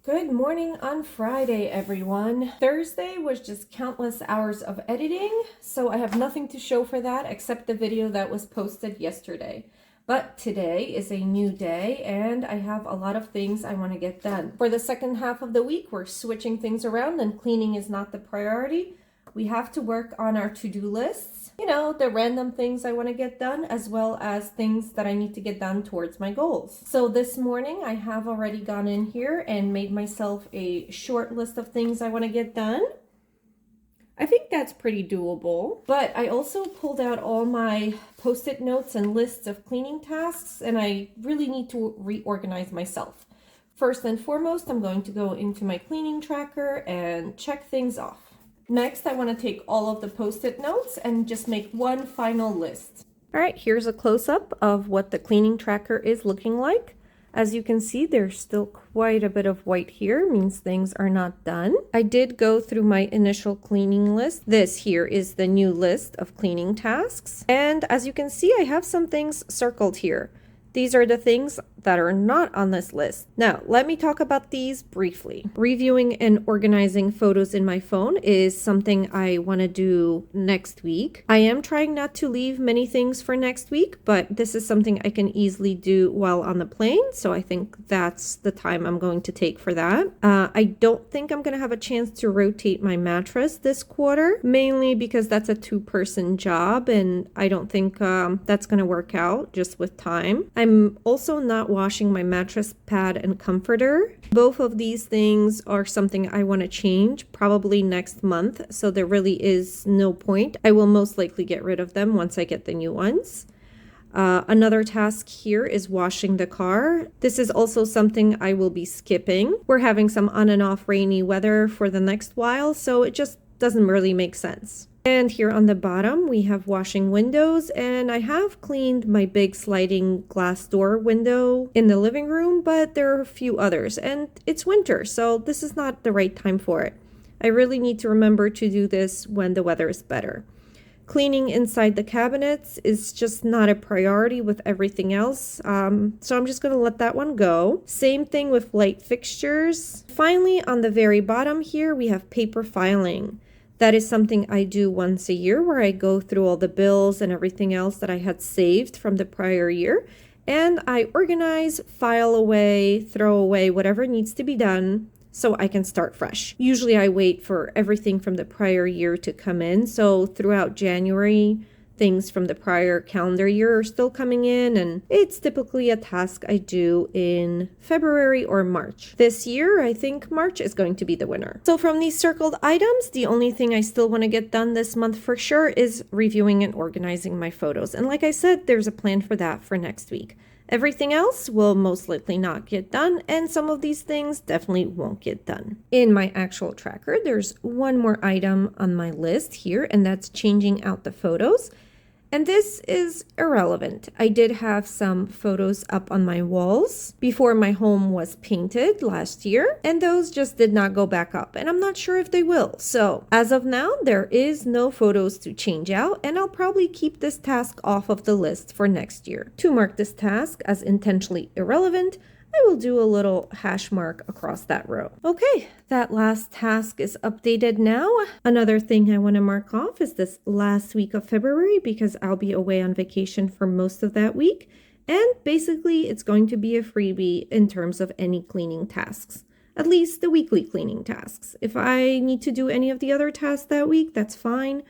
Good morning on Friday, everyone. Thursday was just countless hours of editing, so I have nothing to show for that except the video that was posted yesterday. But today is a new day and I have a lot of things I want to get done. For the second half of the week, we're switching things around and cleaning is not the priority. We have to work on our to-do lists, the random things I want to get done, as well as things that I need to get done towards my goals. So this morning I have already gone in here and made myself a short list of things I want to get done. I think that's pretty doable, but I also pulled out all my post-it notes and lists of cleaning tasks, and I really need to reorganize myself. First and foremost, I'm going to go into my cleaning tracker and check things off. Next, I want to take all of the post-it notes and just make one final list. All right, here's a close-up of what the cleaning tracker is looking like. As you can see, there's still quite a bit of white here, means things are not done. I did go through my initial cleaning list. This here is the new list of cleaning tasks. And as you can see, I have some things circled here. These are the things that are not on this list. Now, let me talk about these briefly. Reviewing and organizing photos in my phone is something I want to do next week. I am trying not to leave many things for next week, but this is something I can easily do while on the plane, so I think that's the time I'm going to take for that. I don't think I'm going to have a chance to rotate my mattress this quarter, mainly because that's a two-person job, and I don't think that's going to work out just with time. I'm also not washing my mattress pad and comforter. Both of these things are something I want to change probably next month, so there really is no point. I will most likely get rid of them once I get the new ones. Another task here is washing the car. This is also something I will be skipping. We're having some on and off rainy weather for the next while, so it just doesn't really make sense. And here on the bottom, we have washing windows, and I have cleaned my big sliding glass door window in the living room, but there are a few others, and it's winter, so this is not the right time for it. I really need to remember to do this when the weather is better. Cleaning inside the cabinets is just not a priority with everything else, so I'm just going to let that one go. Same thing with light fixtures. Finally, on the very bottom here, we have paper filing. That is something I do once a year, where I go through all the bills and everything else that I had saved from the prior year, and I organize, file away, throw away whatever needs to be done so I can start fresh. Usually I wait for everything from the prior year to come in, so throughout January, things from the prior calendar year are still coming in, and it's typically a task I do in February or March. This year, I think March is going to be the winner. So from these circled items, the only thing I still want to get done this month for sure is reviewing and organizing my photos. And like I said, there's a plan for that for next week. Everything else will most likely not get done, and some of these things definitely won't get done. In my actual tracker, there's one more item on my list here, and that's changing out the photos. And this is irrelevant. I did have some photos up on my walls before my home was painted last year, and those just did not go back up, and I'm not sure if they will. So as of now, there is no photos to change out, and I'll probably keep this task off of the list for next year. To mark this task as intentionally irrelevant, I will do a little hash mark across that row. Okay, that last task is updated now. Another thing I want to mark off is this last week of February, because I'll be away on vacation for most of that week. And basically, it's going to be a freebie in terms of any cleaning tasks, at least the weekly cleaning tasks. If I need to do any of the other tasks that week, that's fine.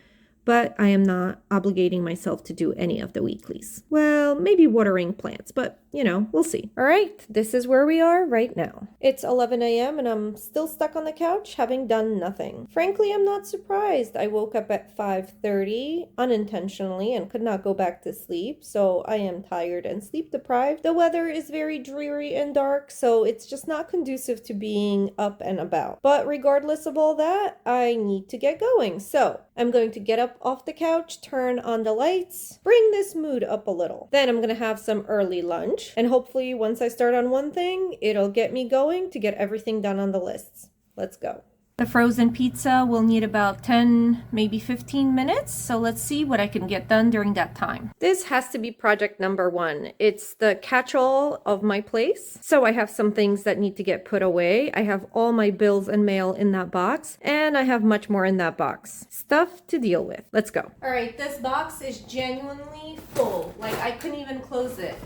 But I am not obligating myself to do any of the weeklies. Well, maybe watering plants, but we'll see. All right, this is where we are right now. It's 11 a.m. and I'm still stuck on the couch having done nothing. Frankly, I'm not surprised. I woke up at 5:30 unintentionally and could not go back to sleep, so I am tired and sleep deprived. The weather is very dreary and dark, so it's just not conducive to being up and about. But regardless of all that, I need to get going. So I'm going to get up off the couch, turn on the lights, bring this mood up a little. Then I'm gonna have some early lunch, and hopefully once I start on one thing, it'll get me going to get everything done on the lists. Let's go. The frozen pizza will need about 10, maybe 15 minutes. So let's see what I can get done during that time. This has to be project number 1. It's the catch-all of my place. So I have some things that need to get put away. I have all my bills and mail in that box, and I have much more in that box. Stuff to deal with. Let's go. All right, this box is genuinely full. Like, I couldn't even close it.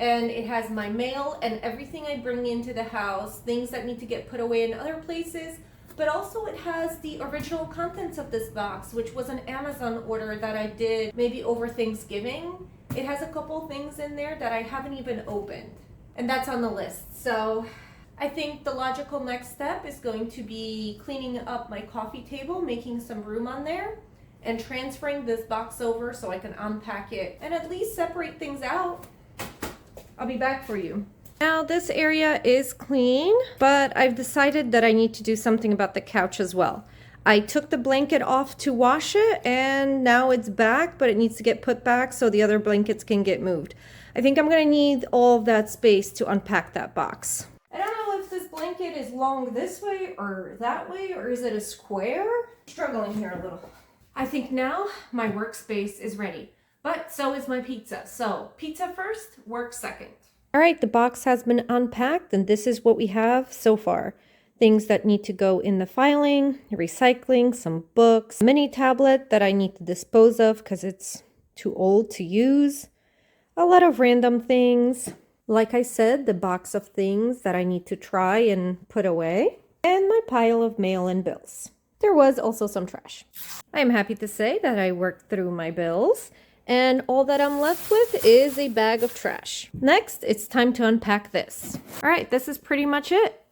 And it has my mail and everything I bring into the house, things that need to get put away in other places. But also it has the original contents of this box, which was an Amazon order that I did maybe over Thanksgiving. It has a couple things in there that I haven't even opened. And that's on the list. So I think the logical next step is going to be cleaning up my coffee table, making some room on there, and transferring this box over so I can unpack it and at least separate things out. I'll be back for you. Now this area is clean, but I've decided that I need to do something about the couch as well. I took the blanket off to wash it and now it's back, but it needs to get put back so the other blankets can get moved. I think I'm gonna need all of that space to unpack that box. I don't know if this blanket is long this way or that way, or is it a square? Struggling here a little. I think now my workspace is ready, but so is my pizza. So pizza first, work second. All right, the box has been unpacked and this is what we have so far. Things that need to go in the filing, recycling, some books, mini tablet that I need to dispose of because it's too old to use, a lot of random things. Like I said, the box of things that I need to try and put away, and my pile of mail and bills. There was also some trash. I am happy to say that I worked through my bills. And all that I'm left with is a bag of trash. Next, it's time to unpack this. All right, this is pretty much it.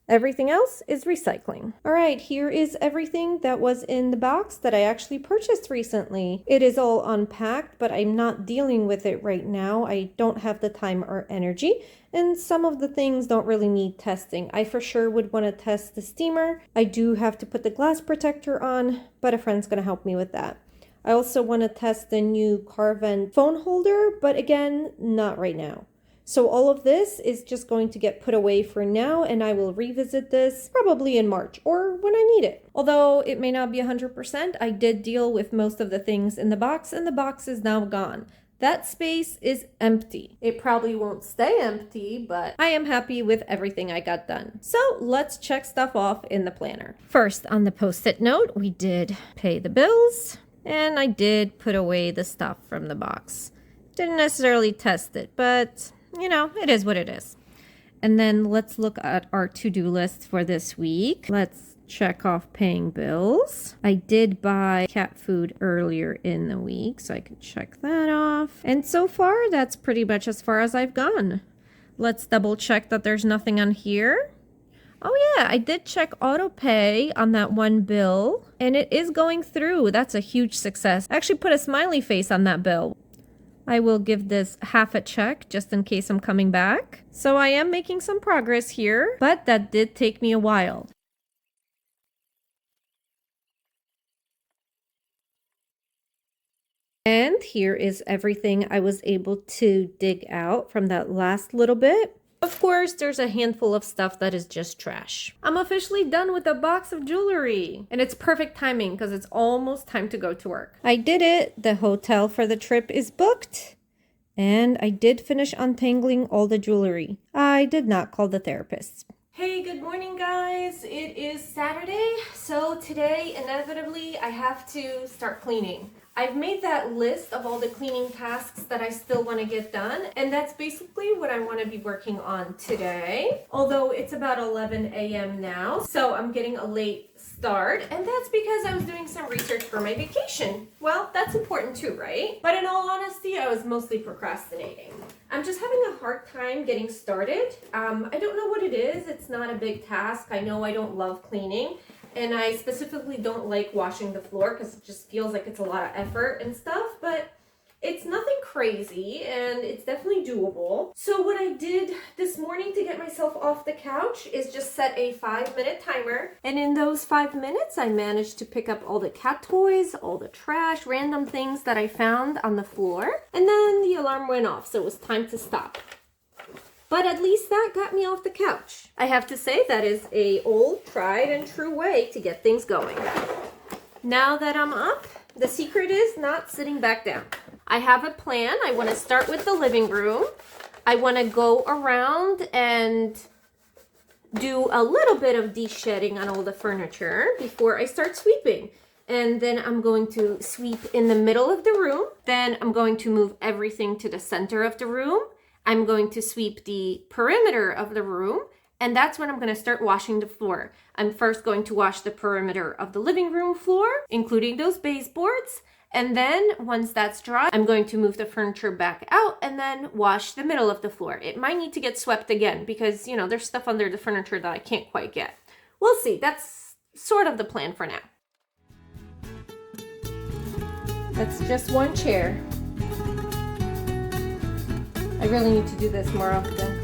Everything else is recycling. All right, here is everything that was in the box that I actually purchased recently. It is all unpacked, but I'm not dealing with it right now. I don't have the time or energy, and some of the things don't really need testing. I for sure would want to test the steamer. I do have to put the glass protector on, but a friend's gonna help me with that. I also want to test the new Carvent phone holder, but again, not right now. So all of this is just going to get put away for now, and I will revisit this probably in March or when I need it. Although it may not be 100%, I did deal with most of the things in the box, and the box is now gone. That space is empty. It probably won't stay empty, but I am happy with everything I got done. So let's check stuff off in the planner. First, on the post-it note, we did pay the bills. And I did put away the stuff from the box. Didn't necessarily test it, but you know, it is what it is. And then let's look at our to-do list for this week. Let's check off paying bills. I did buy cat food earlier in the week, so I can check that off. And so far, that's pretty much as far as I've gone. Let's double check that there's nothing on here. Oh yeah, I did check auto pay on that one bill and it is going through. That's a huge success. I actually put a smiley face on that bill. I will give this half a check just in case I'm coming back. So I am making some progress here, but that did take me a while. And here is everything I was able to dig out from that last little bit. Of course, there's a handful of stuff that is just trash. I'm officially done with a box of jewelry. And it's perfect timing because it's almost time to go to work. I did it. The hotel for the trip is booked. And I did finish untangling all the jewelry. I did not call the therapist. Hey, good morning, guys. It is Saturday. So today, inevitably, I have to start cleaning. I've made that list of all the cleaning tasks that I still want to get done, and that's basically what I want to be working on today. Although it's about 11 a.m. now, so I'm getting a late start, and that's because I was doing some research for my vacation. Well, that's important too, right? But in all honesty, I was mostly procrastinating. I'm just having a hard time getting started. I don't know what it is. It's not a big task. I know I don't love cleaning. And I specifically don't like washing the floor because it just feels like it's a lot of effort and stuff, but it's nothing crazy and it's definitely doable. So what I did this morning to get myself off the couch is just set a 5-minute timer. And in those 5 minutes, I managed to pick up all the cat toys, all the trash, random things that I found on the floor. And then the alarm went off, so it was time to stop. but at least that got me off the couch. I have to say that is a old, tried and true way to get things going. Now that I'm up, the secret is not sitting back down. I have a plan. I want to start with the living room. I want to go around and do a little bit of de-shedding on all the furniture before I start sweeping. And then I'm going to sweep in the middle of the room. Then I'm going to move everything to the center of the room. I'm going to sweep the perimeter of the room. And that's when I'm going to start washing the floor. I'm first going to wash the perimeter of the living room floor, including those baseboards. And then once that's dry, I'm going to move the furniture back out and then wash the middle of the floor. It might need to get swept again because, you know, there's stuff under the furniture that I can't quite get. We'll see. That's sort of the plan for now. That's just one chair. I really need to do this more often.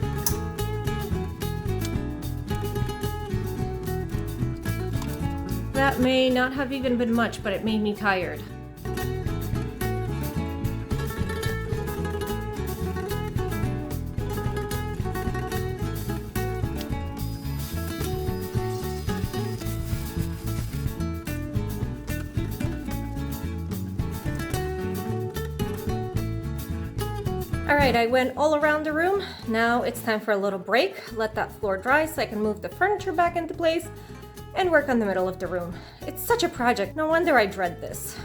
That may not have even been much, but it made me tired. All right, I went all around the room. Now it's time for a little break. Let that floor dry so I can move the furniture back into place and work on the middle of the room. It's such a project. No wonder I dread this.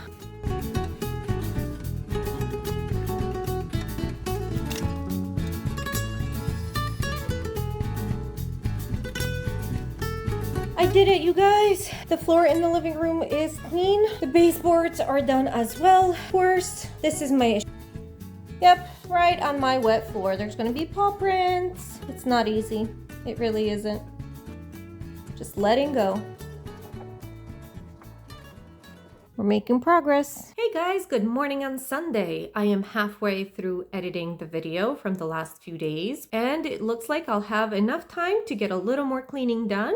I did it, you guys. The floor in the living room is clean. The baseboards are done as well. Of course, this is my issue. Yep, right on my wet floor. There's gonna be paw prints. It's not easy. It really isn't. Just letting go. We're making progress. Hey guys, good morning on Sunday. I am halfway through editing the video from the last few days, and it looks like I'll have enough time to get a little more cleaning done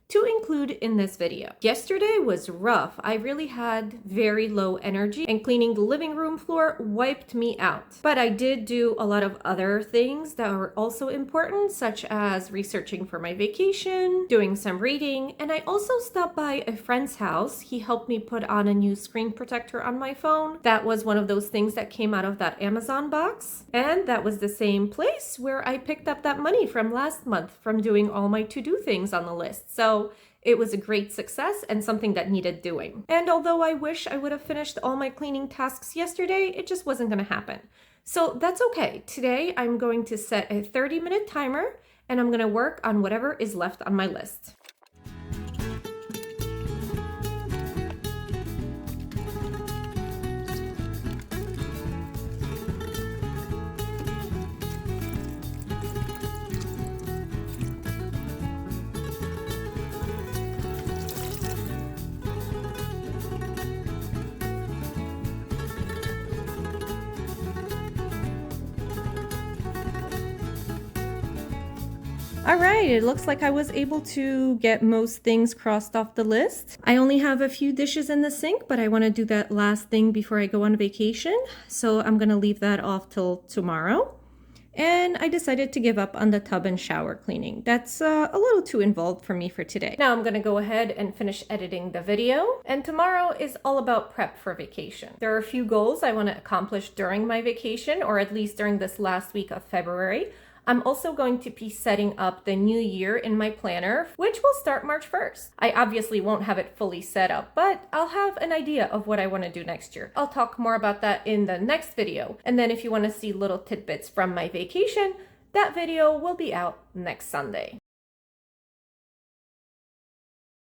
to include in this video. Yesterday was rough. I really had very low energy and cleaning the living room floor wiped me out. But I did do a lot of other things that were also important, such as researching for my vacation, doing some reading, and I also stopped by a friend's house. He helped me put on a new screen protector on my phone. That was one of those things that came out of that Amazon box. And that was the same place where I picked up that money from last month from doing all my to-do things on the list. So it was a great success and something that needed doing. And although I wish I would have finished all my cleaning tasks yesterday, it just wasn't going to happen. So that's okay. Today I'm going to set a 30-minute timer and I'm going to work on whatever is left on my list. All right, it looks like I was able to get most things crossed off the list. I only have a few dishes in the sink, but I want to do that last thing before I go on vacation. So I'm going to leave that off till tomorrow. And I decided to give up on the tub and shower cleaning. That's a little too involved for me for today. Now I'm going to go ahead and finish editing the video. And tomorrow is all about prep for vacation. There are a few goals I want to accomplish during my vacation, or at least during this last week of February. I'm also going to be setting up the new year in my planner, which will start March 1st. I obviously won't have it fully set up, but I'll have an idea of what I want to do next year. I'll talk more about that in the next video. And then if you want to see little tidbits from my vacation, that video will be out next Sunday.